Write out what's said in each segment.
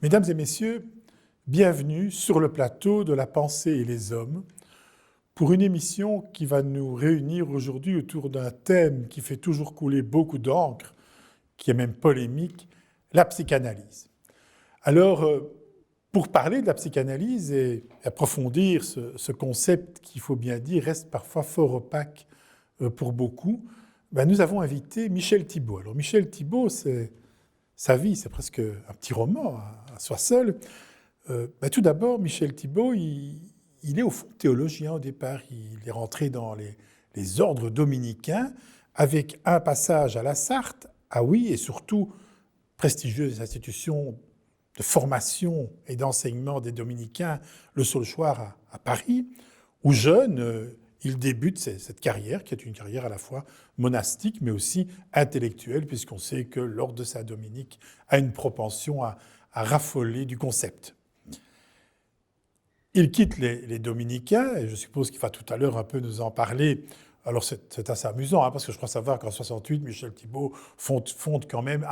Mesdames et messieurs, bienvenue sur le plateau de La pensée et les hommes pour une émission qui va nous réunir aujourd'hui autour d'un thème qui fait toujours couler beaucoup d'encre, qui est même polémique, la psychanalyse. Alors, pour parler de la psychanalyse et approfondir ce concept qu'il faut bien dire reste parfois fort opaque pour beaucoup, nous avons invité Michel Thibault. Alors Michel Thibault, sa vie, c'est presque un petit roman à soi seul. Tout d'abord, Michel Thibault, il est au fond théologien au départ. Il est rentré dans les ordres dominicains avec un passage à la Sarthe, et surtout prestigieuse institution de formation et d'enseignement des dominicains, le Saulchoir à Paris, où jeune, il débute cette carrière, qui est une carrière à la fois monastique, mais aussi intellectuelle, puisqu'on sait que l'ordre de Saint-Dominique a une propension à raffoler du concept. Il quitte les dominicains, et je suppose qu'il va tout à l'heure un peu nous en parler. Alors c'est assez amusant, parce que je crois savoir qu'en 68, Michel Thibault fonde quand même,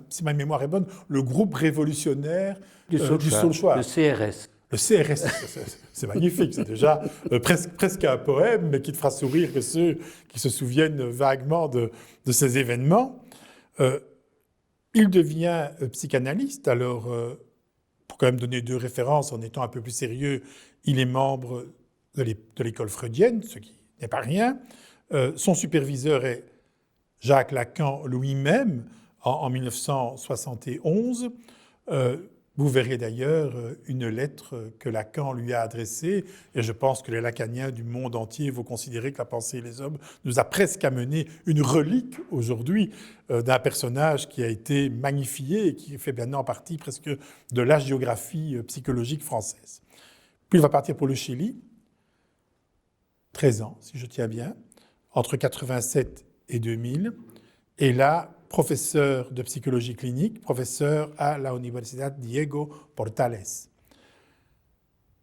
si ma mémoire est bonne, le groupe révolutionnaire du Saulchoir. Le CRS. Le CRS, c'est magnifique, c'est déjà presque un poème, mais qui te fera sourire que ceux qui se souviennent vaguement de ces événements. Il devient psychanalyste, alors pour quand même donner deux références, en étant un peu plus sérieux, il est membre de l'école freudienne, ce qui n'est pas rien. Son superviseur est Jacques Lacan lui-même, en 1971. Vous verrez d'ailleurs une lettre que Lacan lui a adressée, et je pense que les lacaniens du monde entier vont considérer que La pensée et les hommes nous a presque amené une relique aujourd'hui d'un personnage qui a été magnifié et qui fait maintenant partie presque de l'hagiographie psychologique française. Puis il va partir pour le Chili, 13 ans si je tiens bien, entre 87 et 2000, et là, professeur de psychologie clinique, professeur à la Universidad Diego Portales.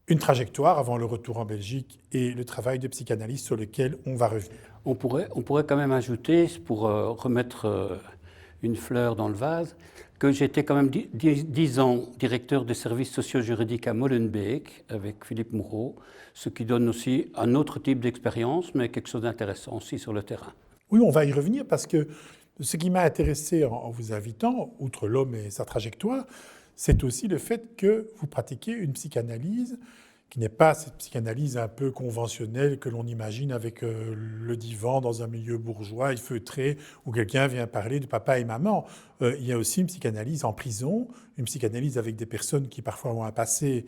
Une trajectoire avant le retour en Belgique et le travail de psychanalyse sur lequel on va revenir. On pourrait quand même ajouter, pour remettre une fleur dans le vase, que j'étais quand même 10 ans directeur des services socio-juridiques à Molenbeek avec Philippe Moureau, ce qui donne aussi un autre type d'expérience, mais quelque chose d'intéressant aussi sur le terrain. Oui, on va y revenir parce que ce qui m'a intéressé en vous invitant, outre l'homme et sa trajectoire, c'est aussi le fait que vous pratiquez une psychanalyse qui n'est pas cette psychanalyse un peu conventionnelle que l'on imagine avec le divan dans un milieu bourgeois et feutré où quelqu'un vient parler de papa et maman. Il y a aussi une psychanalyse en prison, une psychanalyse avec des personnes qui parfois ont un passé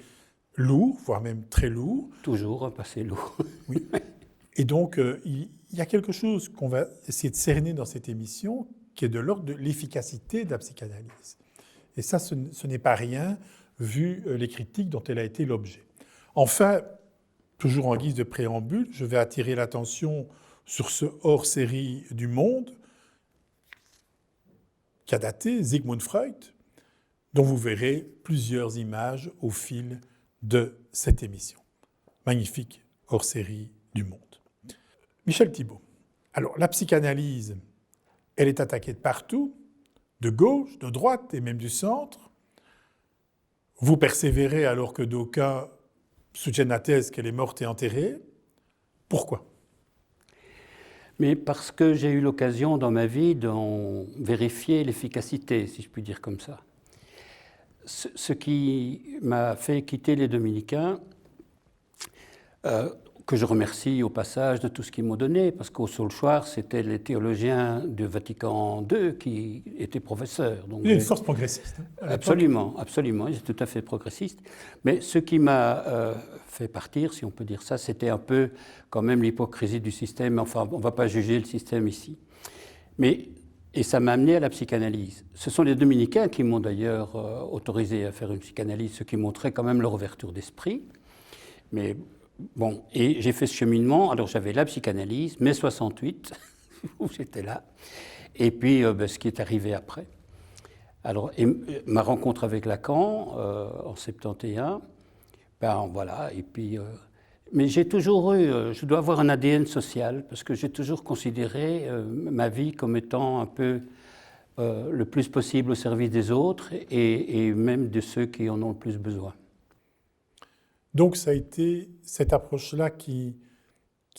lourd, voire même très lourd. Toujours un passé lourd. Oui. Et donc, il y a quelque chose qu'on va essayer de cerner dans cette émission qui est de l'ordre de l'efficacité de la psychanalyse. Et ça, ce n'est pas rien, vu les critiques dont elle a été l'objet. Enfin, toujours en guise de préambule, je vais attirer l'attention sur ce hors-série du Monde qui a daté Sigmund Freud, dont vous verrez plusieurs images au fil de cette émission. Magnifique hors-série du Monde. Michel Thibault. Alors, la psychanalyse, elle est attaquée de partout, de gauche, de droite et même du centre. Vous persévérez alors que d'aucuns soutiennent la thèse qu'elle est morte et enterrée. Pourquoi ? Mais parce que j'ai eu l'occasion dans ma vie d'en vérifier l'efficacité, si je puis dire comme ça. Ce qui m'a fait quitter les Dominicains, que je remercie au passage de tout ce qu'ils m'ont donné, parce qu'au Saulchoir, c'était les théologiens du Vatican II qui étaient professeurs. Donc, il y a une force progressiste. Absolument, absolument, ils étaient tout à fait progressistes. Mais ce qui m'a fait partir, si on peut dire ça, c'était un peu quand même l'hypocrisie du système. Enfin, on ne va pas juger le système ici. Et ça m'a amené à la psychanalyse. Ce sont les Dominicains qui m'ont d'ailleurs autorisé à faire une psychanalyse, ce qui montrait quand même leur ouverture d'esprit. Mais bon, et j'ai fait ce cheminement. Alors j'avais la psychanalyse, mai 68, où j'étais là, et puis ce qui est arrivé après. Alors, ma rencontre avec Lacan en 71, voilà, et puis... mais j'ai toujours eu, je dois avoir un ADN social, parce que j'ai toujours considéré ma vie comme étant un peu le plus possible au service des autres et même de ceux qui en ont le plus besoin. Donc ça a été cette approche-là qui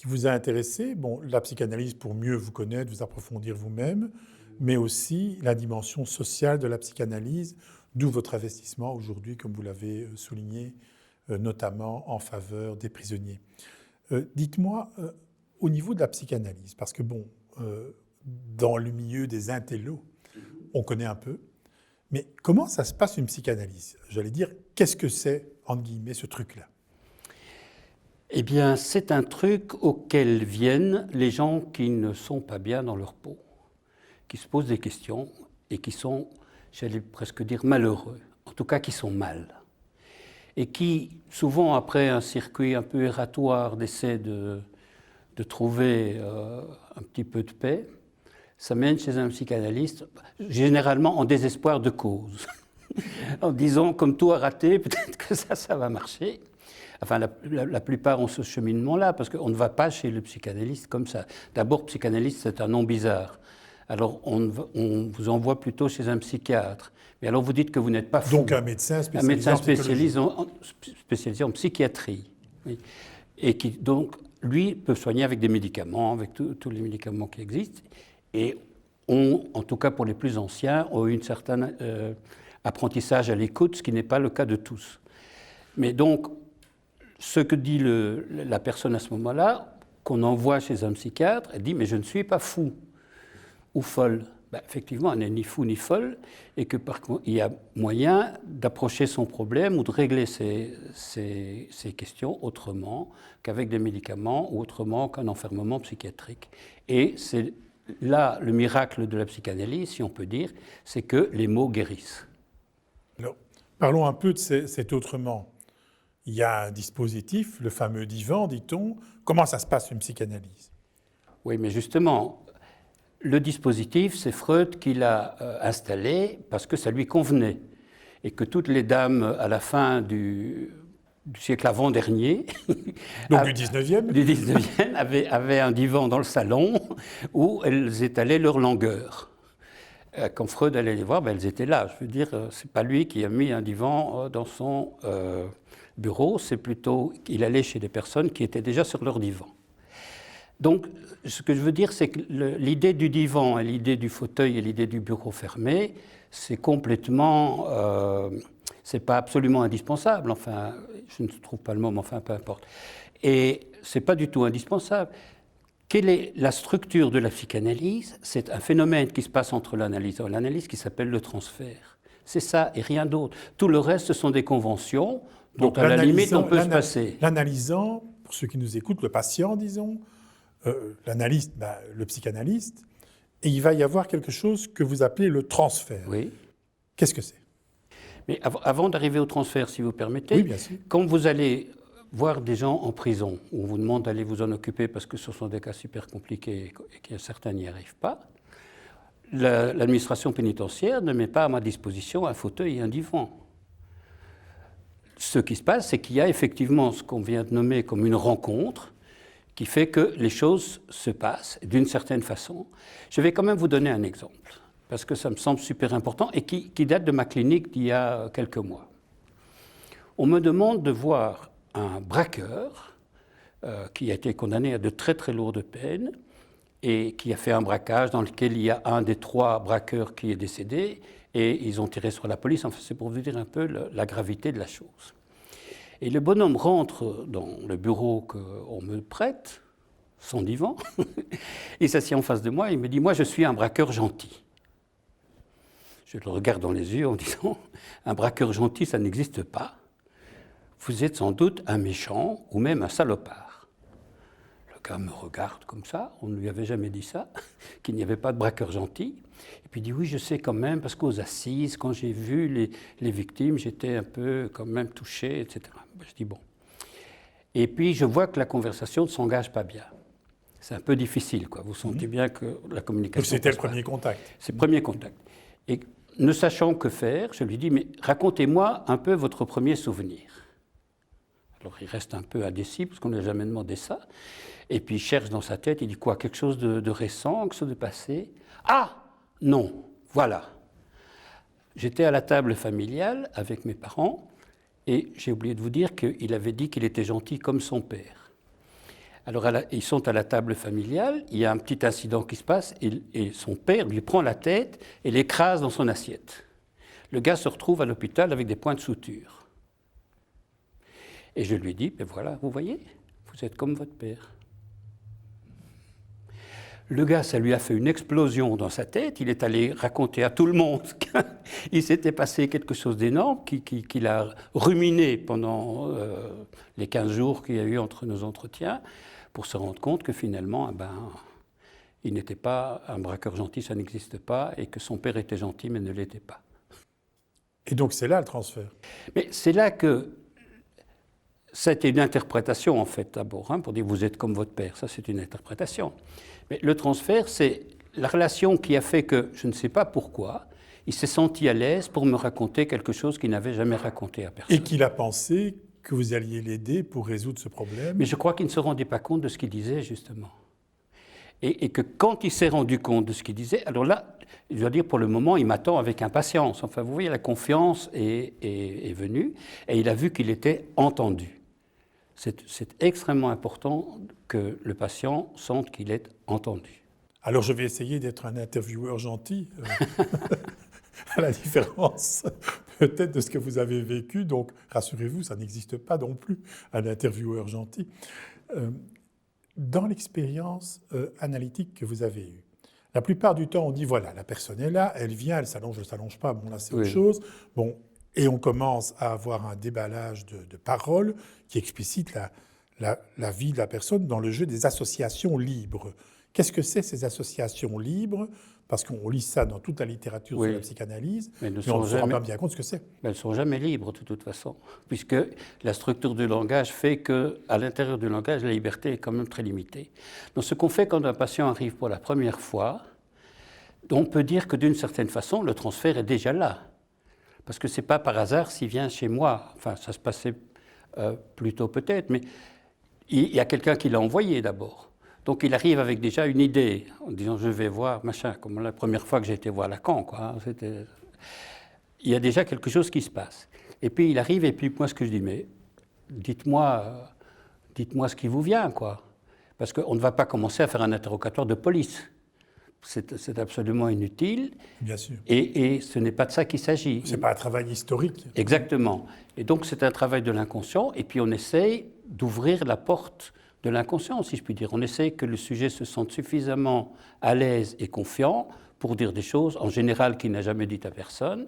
vous a intéressé, bon, la psychanalyse pour mieux vous connaître, vous approfondir vous-même, mais aussi la dimension sociale de la psychanalyse, d'où votre investissement aujourd'hui, comme vous l'avez souligné, notamment en faveur des prisonniers. Dites-moi, au niveau de la psychanalyse, parce que bon, dans le milieu des intellos, on connaît un peu, mais comment ça se passe une psychanalyse? J'allais dire, qu'est-ce que c'est, entre guillemets, ce truc-là? Eh bien, c'est un truc auquel viennent les gens qui ne sont pas bien dans leur peau, qui se posent des questions et qui sont, j'allais presque dire, malheureux, en tout cas qui sont mal, et qui, souvent après un circuit un peu erratoire d'essai de trouver un petit peu de paix, s'amènent chez un psychanalyste, généralement en désespoir de cause, en disant, comme tout a raté, peut-être que ça va marcher. Enfin, la plupart ont ce cheminement-là, parce qu'on ne va pas chez le psychanalyste comme ça. D'abord, psychanalyste, c'est un nom bizarre. Alors, on vous envoie plutôt chez un psychiatre. Mais alors, vous dites que vous n'êtes pas fou. Donc, un médecin spécialisé en psychiatrie. Oui. Et qui, donc, lui, peut soigner avec des médicaments, avec tous les médicaments qui existent. Et en tout cas pour les plus anciens, ont eu un certain apprentissage à l'écoute, ce qui n'est pas le cas de tous. Mais donc, ce que dit la personne à ce moment-là, qu'on envoie chez un psychiatre, elle dit « mais je ne suis pas fou ou folle ». Effectivement, elle n'est ni fou ni folle, et que par contre, il y a moyen d'approcher son problème ou de régler ses questions autrement qu'avec des médicaments ou autrement qu'un enfermement psychiatrique. Et c'est là le miracle de la psychanalyse, si on peut dire, c'est que les mots guérissent. Alors, parlons un peu de cet autrement. Il y a un dispositif, le fameux divan, dit-on. Comment ça se passe une psychanalyse? Oui, mais justement, le dispositif, c'est Freud qui l'a installé parce que ça lui convenait. Et que toutes les dames, à la fin du siècle avant-dernier, donc du 19e, du 19e avaient un divan dans le salon où elles étalaient leur langueur. Quand Freud allait les voir, elles étaient là. Je veux dire, c'est pas lui qui a mis un divan dans son bureau, c'est plutôt qu'il allait chez des personnes qui étaient déjà sur leur divan. Donc, ce que je veux dire, c'est que l'idée du divan et l'idée du fauteuil et l'idée du bureau fermé, c'est complètement... c'est pas absolument indispensable, enfin, je ne trouve pas le mot, mais enfin, peu importe. Et c'est pas du tout indispensable. Quelle est la structure de la psychanalyse? C'est un phénomène qui se passe entre l'analyse et l'analyse qui s'appelle le transfert. C'est ça et rien d'autre. Tout le reste, ce sont des conventions dont, à la limite, on peut se passer. L'analysant, pour ceux qui nous écoutent, le patient, disons, l'analyste, le psychanalyste, et il va y avoir quelque chose que vous appelez le transfert. Oui. Qu'est-ce que c'est? Mais avant d'arriver au transfert, si vous permettez, oui, bien sûr. Quand vous allez voir des gens en prison, où on vous demande d'aller vous en occuper parce que ce sont des cas super compliqués et que certains n'y arrivent pas, l'administration pénitentiaire ne met pas à ma disposition un fauteuil et un divan. Ce qui se passe, c'est qu'il y a effectivement ce qu'on vient de nommer comme une rencontre qui fait que les choses se passent d'une certaine façon. Je vais quand même vous donner un exemple, parce que ça me semble super important et qui date de ma clinique d'il y a quelques mois. On me demande de voir un braqueur qui a été condamné à de très très lourdes peines et qui a fait un braquage dans lequel il y a un des 3 braqueurs qui est décédé et ils ont tiré sur la police. Enfin, c'est pour vous dire un peu la gravité de la chose. Et le bonhomme rentre dans le bureau qu'on me prête, son divan, il s'assied en face de moi et il me dit « Moi, je suis un braqueur gentil ». Je le regarde dans les yeux en disant « Un braqueur gentil, ça n'existe pas. Vous êtes sans doute un méchant ou même un salopard. » Le gars me regarde comme ça, on ne lui avait jamais dit ça, qu'il n'y avait pas de braqueur gentil. Et puis il dit « Oui, je sais quand même, parce qu'aux assises, quand j'ai vu les victimes, j'étais un peu quand même touché, etc. » Je dis « Bon. » Et puis je vois que la conversation ne s'engage pas bien. C'est un peu difficile, quoi. Vous sentez bien que la communication... Donc c'était le premier contact. C'est le premier contact. Et ne sachant que faire, je lui dis « Mais racontez-moi un peu votre premier souvenir. » Alors il reste un peu indécis, parce qu'on ne lui a jamais demandé ça. Et puis il cherche dans sa tête, il dit quoi? Quelque chose de récent, quelque chose de passé? Ah! Non, Voilà. J'étais à la table familiale avec mes parents et j'ai oublié de vous dire qu'il avait dit qu'il était gentil comme son père. Alors ils sont à la table familiale, il y a un petit incident qui se passe et son père lui prend la tête et l'écrase dans son assiette. Le gars se retrouve à l'hôpital avec des points de suture. Et je lui dis, ben voilà, vous voyez, vous êtes comme votre père. Le gars, ça lui a fait une explosion dans sa tête. Il est allé raconter à tout le monde qu'il s'était passé quelque chose d'énorme, qu'il a ruminé pendant les 15 jours qu'il y a eu entre nos entretiens, pour se rendre compte que finalement, il n'était pas un braqueur gentil, ça n'existe pas, et que son père était gentil, mais ne l'était pas. Et donc c'est là le transfert. Mais c'est là que c'était une interprétation, en fait, d'abord, pour dire vous êtes comme votre père. Ça, c'est une interprétation. Mais le transfert, c'est la relation qui a fait que, je ne sais pas pourquoi, il s'est senti à l'aise pour me raconter quelque chose qu'il n'avait jamais raconté à personne. Et qu'il a pensé que vous alliez l'aider pour résoudre ce problème. Mais je crois qu'il ne se rendait pas compte de ce qu'il disait, justement. Et que quand il s'est rendu compte de ce qu'il disait, alors là, je dois dire, pour le moment, il m'attend avec impatience. Enfin, vous voyez, la confiance est venue, et il a vu qu'il était entendu. C'est extrêmement important que le patient sente qu'il est entendu. Alors je vais essayer d'être un intervieweur gentil, à la différence peut-être de ce que vous avez vécu. Donc rassurez-vous, ça n'existe pas non plus, un intervieweur gentil. Dans l'expérience analytique que vous avez eue, la plupart du temps on dit voilà, la personne est là, elle vient, elle s'allonge, elle ne s'allonge pas, bon là c'est autre chose. Bon, et on commence à avoir un déballage de paroles qui explicite la vie de la personne dans le jeu des associations libres. Qu'est-ce que c'est ces associations libres? Parce qu'on lit ça dans toute la littérature sur la psychanalyse, mais on ne se rend pas bien compte ce que c'est. Elles ne sont jamais libres de toute façon, puisque la structure du langage fait qu'à l'intérieur du langage, la liberté est quand même très limitée. Donc ce qu'on fait quand un patient arrive pour la première fois, on peut dire que d'une certaine façon, le transfert est déjà là. Parce que ce n'est pas par hasard s'il vient chez moi. Enfin, ça se passait plus tôt peut-être, mais il y a quelqu'un qui l'a envoyé d'abord. Donc il arrive avec déjà une idée, en disant je vais voir, machin, comme la première fois que j'ai été voir Lacan, quoi. Il y a déjà quelque chose qui se passe. Et puis il arrive, et puis moi ce que je dis, mais dites-moi ce qui vous vient, quoi. Parce qu'on ne va pas commencer à faire un interrogatoire de police. C'est absolument inutile. Bien sûr. Et ce n'est pas de ça qu'il s'agit. Ce n'est pas un travail historique. Exactement. Et donc c'est un travail de l'inconscient, et puis on essaye d'ouvrir la porte de l'inconscient, si je puis dire. On essaie que le sujet se sente suffisamment à l'aise et confiant pour dire des choses, en général, qu'il n'a jamais dites à personne,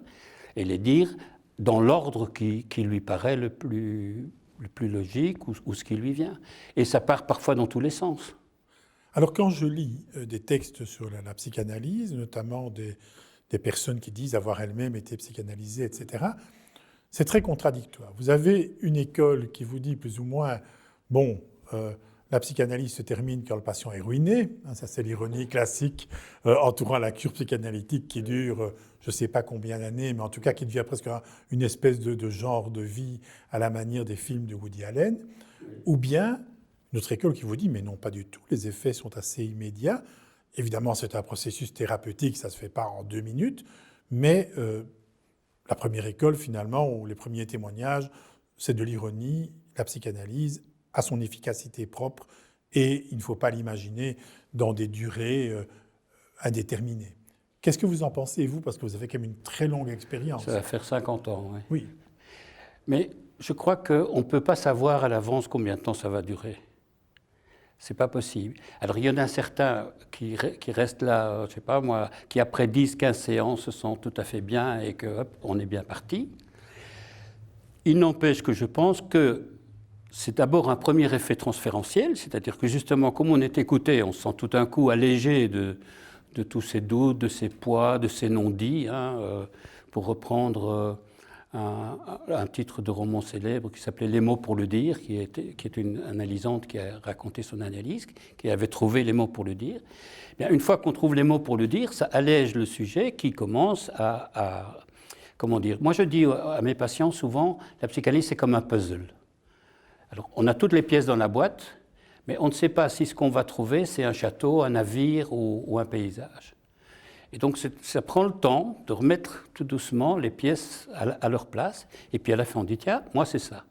et les dire dans l'ordre qui lui paraît le plus logique ou ce qui lui vient. Et ça part parfois dans tous les sens. Alors quand je lis des textes sur la psychanalyse, notamment des personnes qui disent avoir elles-mêmes été psychanalysées, etc., c'est très contradictoire. Vous avez une école qui vous dit plus ou moins, bon, la psychanalyse se termine quand le patient est ruiné. Ça, c'est l'ironie classique entourant la cure psychanalytique qui dure je ne sais pas combien d'années, mais en tout cas qui devient presque une espèce de genre de vie à la manière des films de Woody Allen. Ou bien notre école qui vous dit mais non, pas du tout, les effets sont assez immédiats. Évidemment, c'est un processus thérapeutique, ça ne se fait pas en 2 minutes, mais la première école, finalement, ou les premiers témoignages, c'est de l'ironie, la psychanalyse a son efficacité propre et il ne faut pas l'imaginer dans des durées indéterminées. Qu'est-ce que vous en pensez, vous? Parce que vous avez quand même une très longue expérience. Ça va faire 50 ans, oui. Oui. Mais je crois qu'on ne peut pas savoir à l'avance combien de temps ça va durer. C'est pas possible. Alors il y en a certains qui restent là, je ne sais pas moi, qui après 10-15 séances se sentent tout à fait bien et que hop, on est bien parti. Il n'empêche que je pense que c'est d'abord un premier effet transférentiel, c'est-à-dire que justement, comme on est écouté, on se sent tout d'un coup allégé de tous ces doutes, de ces poids, de ces non-dits, pour reprendre un titre de roman célèbre qui s'appelait « Les mots pour le dire », qui est une analysante qui a raconté son analyse, qui avait trouvé les mots pour le dire. Bien, une fois qu'on trouve les mots pour le dire, ça allège le sujet qui commence à comment dire. Moi, je dis à mes patients souvent, la psychanalyse, c'est comme un puzzle. Alors, on a toutes les pièces dans la boîte, mais on ne sait pas si ce qu'on va trouver, c'est un château, un navire ou un paysage. Et donc ça prend le temps de remettre tout doucement les pièces à leur place. Et puis à la fin, on dit, tiens, moi c'est ça.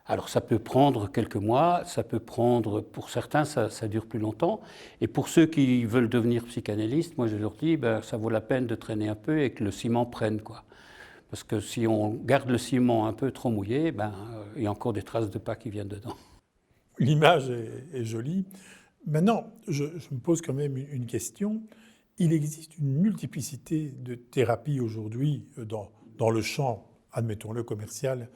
Alors ça peut prendre quelques mois, ça peut prendre, pour certains, ça dure plus longtemps. Et pour ceux qui veulent devenir psychanalystes, moi je leur dis, ben, ça vaut la peine de traîner un peu et que le ciment prenne, quoi. Parce que si on garde le ciment un peu trop mouillé, ben, il y a encore des traces de pas qui viennent dedans. L'image est jolie. Maintenant, je me pose quand même une question. Il existe une multiplicité de thérapies aujourd'hui dans le champ, admettons-le, commercial,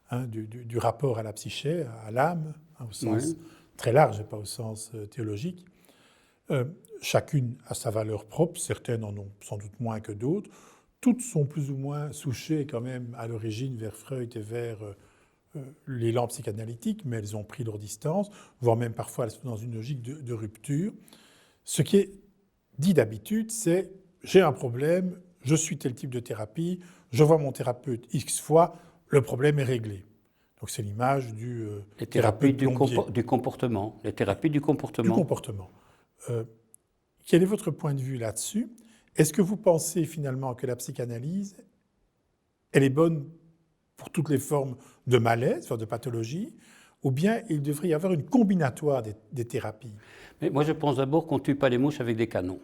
hein, du rapport à la psyché, à l'âme, hein, au sens très large et pas au sens théologique. Chacune a sa valeur propre, certaines en ont sans doute moins que d'autres. Toutes sont plus ou moins souchées quand même à l'origine vers Freud et vers l'élan psychanalytique, mais elles ont pris leur distance, voire même parfois elles sont dans une logique de rupture. Ce qui est dit d'habitude, c'est « j'ai un problème, je suis tel type de thérapie, je vois mon thérapeute X fois, le problème est réglé ». Donc c'est l'image du les thérapies thérapeute du comportement. Les thérapies du comportement. Du comportement. Quel est votre point de vue là-dessus? Est-ce que vous pensez finalement que la psychanalyse, elle est bonne pour toutes les formes de malaise, de pathologie, ou bien il devrait y avoir une combinatoire des thérapies? Mais moi, je pense d'abord qu'on ne tue pas les mouches avec des canons.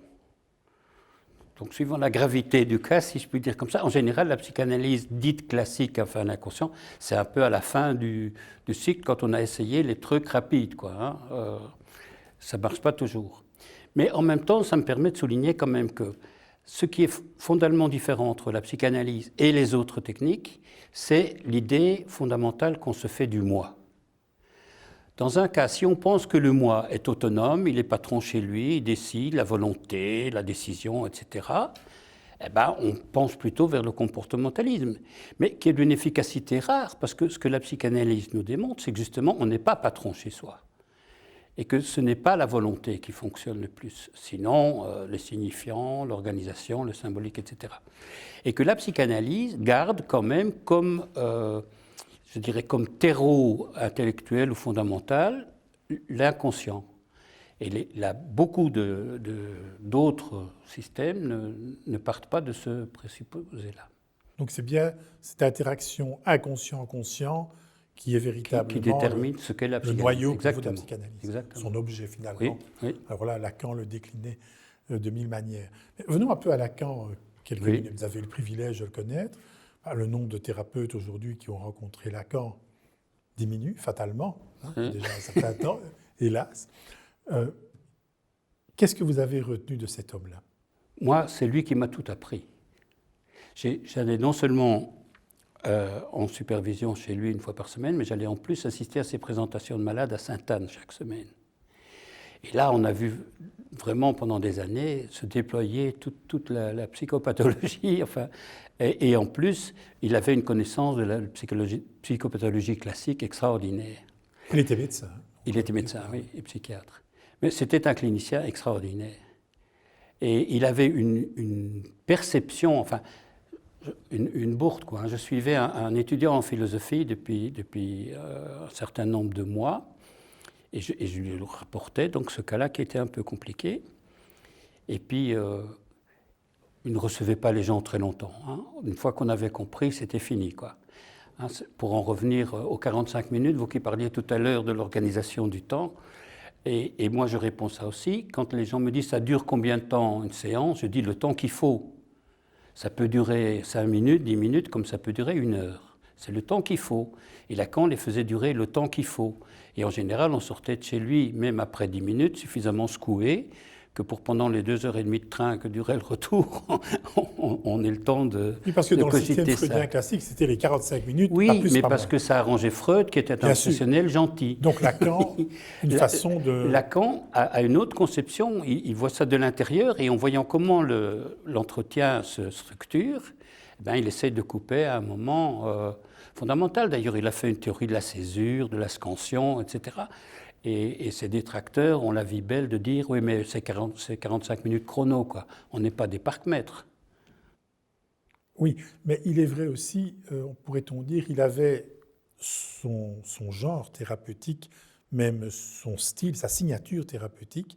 Donc, suivant la gravité du cas, si je puis dire comme ça, en général, la psychanalyse dite classique, enfin l'inconscient, c'est un peu à la fin du cycle, quand on a essayé les trucs rapides, quoi. Hein. Ça ne marche pas toujours. Mais en même temps, ça me permet de souligner quand même que ce qui est fondamentalement différent entre la psychanalyse et les autres techniques, c'est l'idée fondamentale qu'on se fait du moi. Dans un cas, si on pense que le moi est autonome, il est patron chez lui, il décide, la volonté, la décision, etc., eh ben, on pense plutôt vers le comportementalisme, mais qui est d'une efficacité rare, parce que ce que la psychanalyse nous démontre, c'est que justement, on n'est pas patron chez soi, et que ce n'est pas la volonté qui fonctionne le plus, sinon les signifiants, l'organisation, le symbolique, etc. Et que la psychanalyse garde quand même comme... je dirais comme terreau intellectuel ou fondamental, l'inconscient. Et beaucoup d'autres systèmes ne partent pas de ce présupposé-là. Donc c'est bien cette interaction inconscient-conscient qui est véritablement qui détermine ce qu'est la le psychanalyse. noyau de la psychanalyse, Exactement. son objet finalement. Oui, oui. Alors là, Lacan le déclinait de mille manières. Mais venons un peu à Lacan, quelques minutes. Vous avez eu le privilège de le connaître. Le nombre de thérapeutes aujourd'hui qui ont rencontré Lacan diminue fatalement, déjà un certain temps, hélas. Qu'est-ce que vous avez retenu de cet homme-là? Moi, c'est lui qui m'a tout appris. J'allais non seulement en supervision chez lui une fois par semaine, mais j'allais en plus assister à ses présentations de malades à Sainte-Anne chaque semaine. Et là, on a vu vraiment pendant des années se déployer toute la psychopathologie. Enfin, et en plus, il avait une connaissance de la psychopathologie classique extraordinaire. Il était médecin. Il était médecin, oui, et psychiatre. Mais c'était un clinicien extraordinaire. Et il avait une perception, enfin, une bourde, quoi. Je suivais un étudiant en philosophie depuis un certain nombre de mois. Et je lui rapportais donc ce cas-là qui était un peu compliqué. Et puis, il ne recevait pas les gens très longtemps. Hein. Une fois qu'on avait compris, c'était fini, quoi. Hein, pour en revenir aux 45 minutes, vous qui parliez tout à l'heure de l'organisation du temps, et moi je réponds ça aussi. Quand les gens me disent « ça dure combien de temps une séance ?» Je dis « le temps qu'il faut ». Ça peut durer 5 minutes, 10 minutes, comme ça peut durer 1 heure. C'est le temps qu'il faut. Et Lacan les faisait durer le temps qu'il faut. Et en général, on sortait de chez lui, même après 10 minutes, suffisamment secoué, que pour pendant les 2h30 de train que durait le retour, on ait le temps de oui, parce que dans le système ça. freudien classique, c'était les 45 minutes, oui, pas plus, mais pas parce moins. Que ça arrangeait Freud, qui était un professionnel gentil. Donc Lacan, une façon de... Lacan a une autre conception, il voit ça de l'intérieur, et en voyant comment l'entretien se structure, eh bien, il essaie de couper à un moment fondamental. D'ailleurs, il a fait une théorie de la césure, de la scansion, etc. Et ses détracteurs ont la vie belle de dire « oui, mais c'est 45 minutes chrono, quoi. On n'est pas des parcs-mètres ». Oui, mais il est vrai aussi, pourrait-on dire, il avait son genre thérapeutique, même son style, sa signature thérapeutique,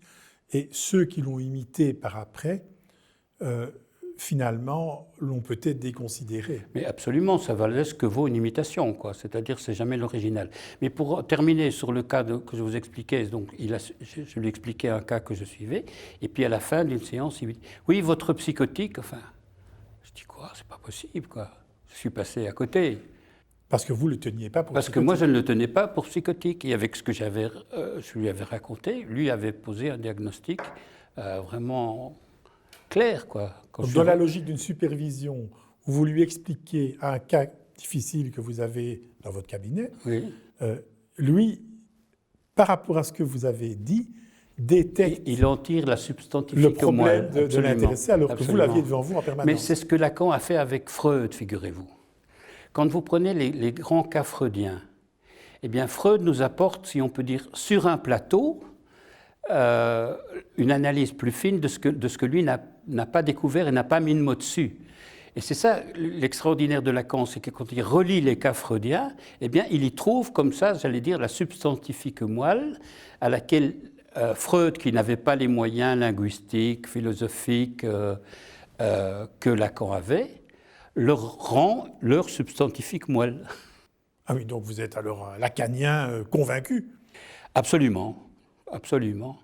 et ceux qui l'ont imité par après finalement, l'on peut être déconsidéré. Mais absolument, ça valait ce que vaut une imitation, quoi. C'est-à-dire, c'est jamais l'original. Mais pour terminer sur le cas que je vous expliquais, donc je lui expliquais un cas que je suivais, et puis à la fin d'une séance, il me dit « Oui, votre psychotique, enfin… » Je dis « Quoi? C'est pas possible, quoi. Je suis passé à côté. » Parce que vous ne le teniez pas pour Parce psychotique. que moi, je ne le tenais pas pour psychotique. Et avec ce que je lui avais raconté, lui avait posé un diagnostic vraiment clair, quoi. Donc, dans la logique d'une supervision, où vous lui expliquez un cas difficile que vous avez dans votre cabinet, oui. Lui, par rapport à ce que vous avez dit, détecte il en tire la substantifique le problème de l'intéressé, alors absolument. Que vous l'aviez devant vous en permanence. Mais c'est ce que Lacan a fait avec Freud, figurez-vous. Quand vous prenez les grands cas freudiens, eh bien Freud nous apporte, si on peut dire, sur un plateau, une analyse plus fine de ce que lui n'a pas découvert et n'a pas mis de mot dessus. Et c'est ça l'extraordinaire de Lacan, c'est que quand il relit les cas freudiens, eh bien il y trouve comme ça, j'allais dire, la substantifique moelle à laquelle Freud, qui n'avait pas les moyens linguistiques, philosophiques que Lacan avait, leur rend leur substantifique moelle. Ah oui, donc vous êtes alors un lacanien convaincu. Absolument, absolument.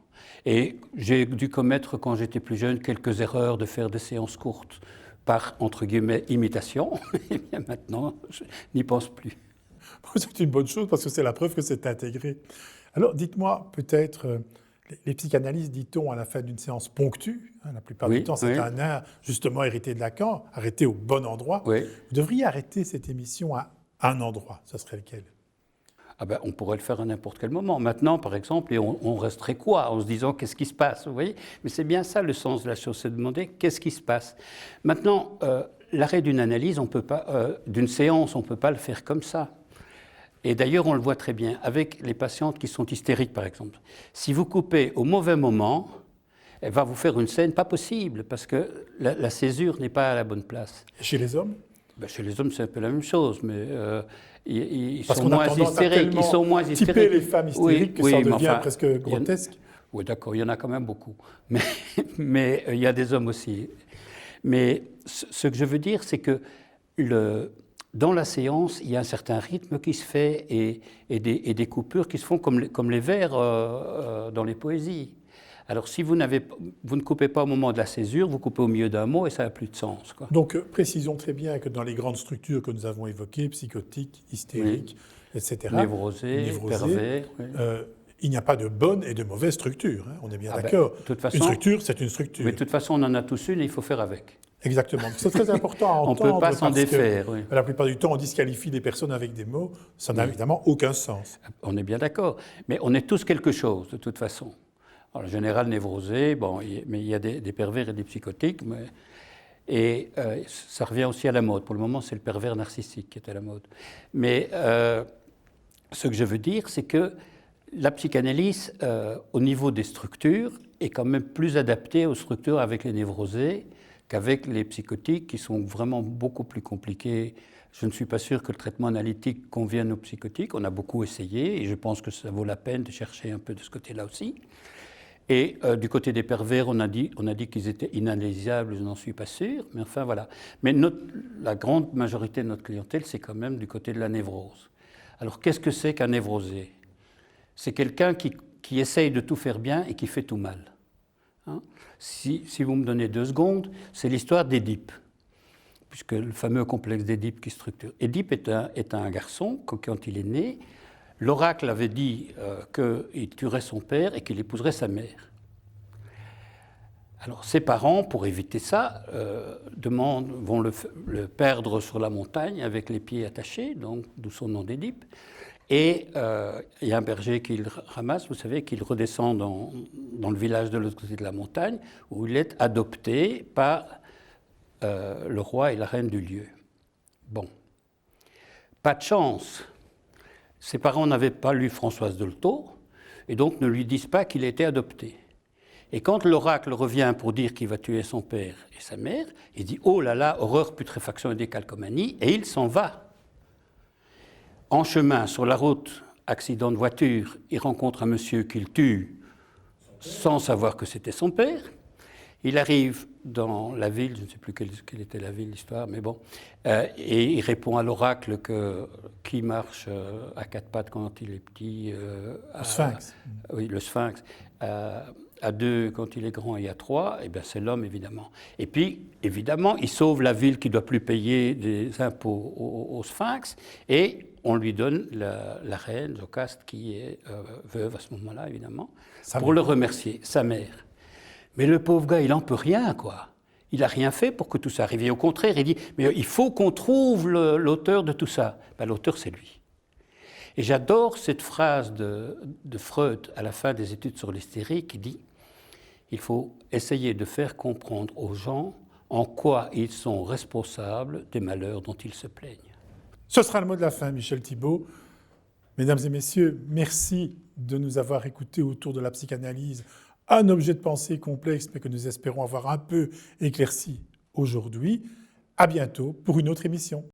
Et j'ai dû commettre, quand j'étais plus jeune, quelques erreurs de faire des séances courtes par, entre guillemets, imitation. Et bien maintenant, je n'y pense plus. C'est une bonne chose parce que c'est la preuve que c'est intégré. Alors dites-moi, peut-être, les psychanalystes, dit-on, à la fin d'une séance ponctuent. La plupart du temps, c'est un nain, justement, hérité de Lacan, arrêté au bon endroit. Oui. Vous devriez arrêter cette émission à un endroit. Ce serait lequel? Ah ben, on pourrait le faire à n'importe quel moment. Maintenant, par exemple, et on resterait quoi en se disant qu'est-ce qui se passe, vous voyez? Mais c'est bien ça le sens de la chose, c'est de demander qu'est-ce qui se passe. Maintenant, l'arrêt d'une analyse, on peut pas, d'une séance, on ne peut pas le faire comme ça. Et d'ailleurs, on le voit très bien avec les patientes qui sont hystériques, par exemple. Si vous coupez au mauvais moment, elle va vous faire une scène pas possible parce que la césure n'est pas à la bonne place. Et chez les hommes? Ben, chez les hommes, c'est un peu la même chose, mais ils Parce sont moins hystériques. Ils sont moins hystériques. Typer les femmes hystériques que ça devient presque grotesque. Oui, d'accord, il y en a quand même beaucoup. Mais il y a des hommes aussi. Mais ce que je veux dire, c'est que dans la séance, il y a un certain rythme qui se fait et des coupures qui se font comme les vers dans les poésies. Alors, si vous ne coupez pas au moment de la césure, vous coupez au milieu d'un mot et ça n'a plus de sens, quoi. Donc, précisons très bien que dans les grandes structures que nous avons évoquées, psychotiques, hystériques, etc., névrosés, pervers, il n'y a pas de bonne et de mauvaise structure. Hein, on est bien d'accord. Une structure, c'est une structure. Mais de toute façon, on en a tous une et il faut faire avec. Exactement. C'est très important à entendre. On ne peut pas s'en défaire. Oui. La plupart du temps, on disqualifiie des personnes avec des mots. Ça n'a évidemment aucun sens. On est bien d'accord. Mais on est tous quelque chose, de toute façon. En général, névrosé, bon, mais il y a des pervers et des psychotiques. Et ça revient aussi à la mode. Pour le moment, c'est le pervers narcissique qui est à la mode. Mais ce que je veux dire, c'est que la psychanalyse, au niveau des structures, est quand même plus adaptée aux structures avec les névrosés qu'avec les psychotiques, qui sont vraiment beaucoup plus compliqués. Je ne suis pas sûr que le traitement analytique convienne aux psychotiques. On a beaucoup essayé, et je pense que ça vaut la peine de chercher un peu de ce côté-là aussi. Et du côté des pervers, on a dit qu'ils étaient inanalysables, je n'en suis pas sûr, mais enfin voilà. Mais la grande majorité de notre clientèle, c'est quand même du côté de la névrose. Alors qu'est-ce que c'est qu'un névrosé? C'est quelqu'un qui essaye de tout faire bien et qui fait tout mal. Hein? Si vous me donnez 2 secondes, c'est l'histoire d'Édipe, puisque le fameux complexe d'Édipe qui structure. Édipe est un garçon, quand il est né, l'oracle avait dit qu'il tuerait son père et qu'il épouserait sa mère. Alors ses parents, pour éviter ça, vont le perdre sur la montagne avec les pieds attachés, donc d'où son nom d'Édipe. Et il y a un berger qui le ramasse, vous savez, qu'il redescend dans le village de l'autre côté de la montagne, où il est adopté par le roi et la reine du lieu. Bon, pas de chance. Ses parents n'avaient pas lu Françoise Dolto, et donc ne lui disent pas qu'il a été adopté. Et quand l'oracle revient pour dire qu'il va tuer son père et sa mère, il dit « Oh là là, horreur, putréfaction et décalcomanie », et il s'en va. En chemin, sur la route, accident de voiture, il rencontre un monsieur qu'il tue sans savoir que c'était son père. Il arrive dans la ville, je ne sais plus quelle était la ville, l'histoire, mais bon, et il répond à l'oracle qui marche à quatre pattes quand il est petit. Le sphinx. Oui, le sphinx. À deux quand il est grand et à trois, eh bien c'est l'homme évidemment. Et puis, évidemment, il sauve la ville qui ne doit plus payer des impôts au sphinx, et on lui donne la reine, Jocaste, qui est veuve à ce moment-là, évidemment, pour le remercier, sa mère. Mais le pauvre gars, il n'en peut rien, quoi. Il n'a rien fait pour que tout ça arrive. Et au contraire, il dit, mais il faut qu'on trouve l'auteur de tout ça. Ben, l'auteur, c'est lui. Et j'adore cette phrase de Freud à la fin des études sur l'hystérie qui dit, il faut essayer de faire comprendre aux gens en quoi ils sont responsables des malheurs dont ils se plaignent. Ce sera le mot de la fin, Michel Thibault. Mesdames et messieurs, merci de nous avoir écoutés autour de la psychanalyse, un objet de pensée complexe, mais que nous espérons avoir un peu éclairci aujourd'hui. À bientôt pour une autre émission.